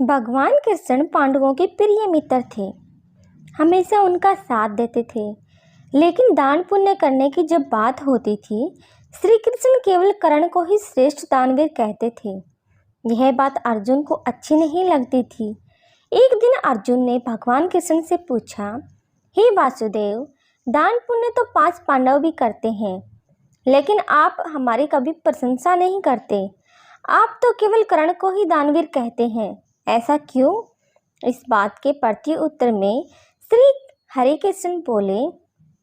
भगवान कृष्ण पांडवों के प्रिय मित्र थे। हमेशा उनका साथ देते थे। लेकिन दान पुण्य करने की जब बात होती थी, श्री कृष्ण केवल कर्ण को ही श्रेष्ठ दानवीर कहते थे। यह बात अर्जुन को अच्छी नहीं लगती थी। एक दिन अर्जुन ने भगवान कृष्ण से पूछा, हे वासुदेव, दान पुण्य तो 5 पांडव भी करते हैं, लेकिन आप हमारी कभी प्रशंसा नहीं करते। आप तो केवल कर्ण को ही दानवीर कहते हैं, ऐसा क्यों? इस बात के प्रति उत्तर में श्री हरिकृष्ण बोले,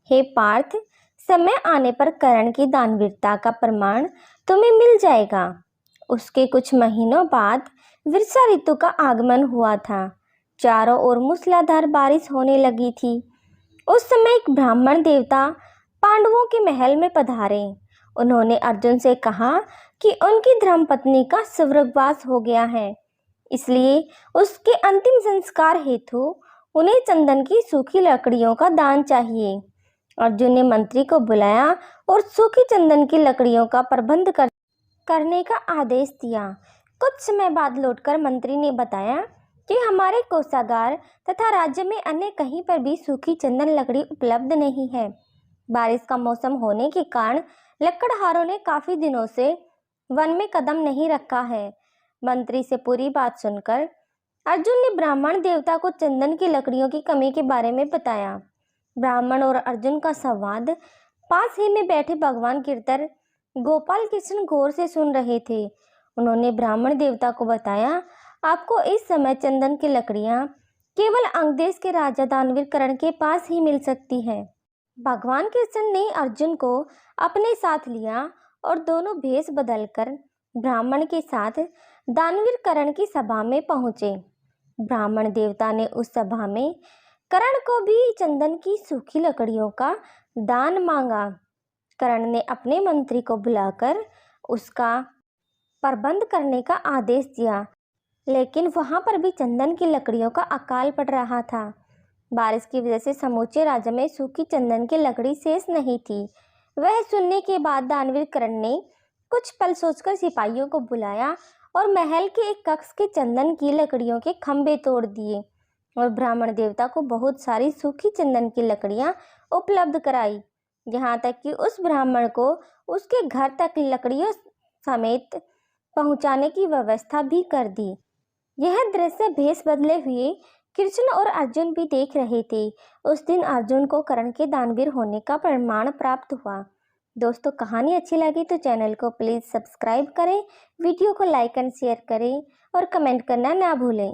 हे पार्थ, समय आने पर कर्ण की दानवीरता का प्रमाण तुम्हें मिल जाएगा। उसके कुछ महीनों बाद वर्षा ऋतु का आगमन हुआ था। चारों ओर मूसलाधार बारिश होने लगी थी। उस समय एक ब्राह्मण देवता पांडवों के महल में पधारे। उन्होंने अर्जुन से कहा कि उनकी धर्मपत्नी का स्वर्गवास हो गया है, इसलिए उसके अंतिम संस्कार हेतु उन्हें चंदन की सूखी लकड़ियों का दान चाहिए। अर्जुन ने मंत्री को बुलाया और सूखी चंदन की लकड़ियों का प्रबंध करने का आदेश दिया। कुछ समय बाद लौटकर मंत्री ने बताया कि हमारे कोषागार तथा राज्य में अन्य कहीं पर भी सूखी चंदन लकड़ी उपलब्ध नहीं है। बारिश का मौसम होने के कारण लकड़हारों ने काफी दिनों से वन में कदम नहीं रखा है। मंत्री से पूरी बात सुनकर अर्जुन ने ब्राह्मण देवता को चंदन की लकड़ियों की कमी के बारे में बताया। ब्राह्मण और अर्जुन का संवाद पास ही में बैठे भगवान गिरधर गोपाल कृष्ण गौर से सुन रहे थे। उन्होंने ब्राह्मण देवता को बताया, आपको इस समय चंदन की लकड़ियां केवल अंगदेश के राजा दानवीर कर्ण के पास ही मिल सकती है। भगवान कृष्ण ने अर्जुन को अपने साथ लिया और दोनों भेष बदलकर ब्राह्मण के साथ दानवीर कर्ण की सभा में पहुंचे। ब्राह्मण देवता ने उस सभा में कर्ण को भी चंदन की सूखी लकड़ियों का दान मांगा। कर्ण ने अपने मंत्री को बुलाकर उसका प्रबंध करने का आदेश दिया, लेकिन वहां पर भी चंदन की लकड़ियों का अकाल पड़ रहा था। बारिश की वजह से समूचे राज्य में सूखी चंदन की लकड़ी शेष नहीं थी। वह सुनने के बाद दानवीर कर्ण ने कुछ पल सोचकर सिपाहियों को बुलाया और महल के एक कक्ष के चंदन की लकड़ियों के खंभे तोड़ दिए और ब्राह्मण देवता को बहुत सारी सूखी चंदन की लकड़ियां उपलब्ध कराई। यहाँ तक कि उस ब्राह्मण को उसके घर तक लकड़ियों समेत पहुँचाने की व्यवस्था भी कर दी। यह दृश्य भेष बदले हुए कृष्ण और अर्जुन भी देख रहे थे। उस दिन अर्जुन को कर्ण के दानवीर होने का प्रमाण प्राप्त हुआ। दोस्तों, कहानी अच्छी लगी तो चैनल को प्लीज़ सब्सक्राइब करें, वीडियो को लाइक एंड शेयर करें और कमेंट करना ना भूलें।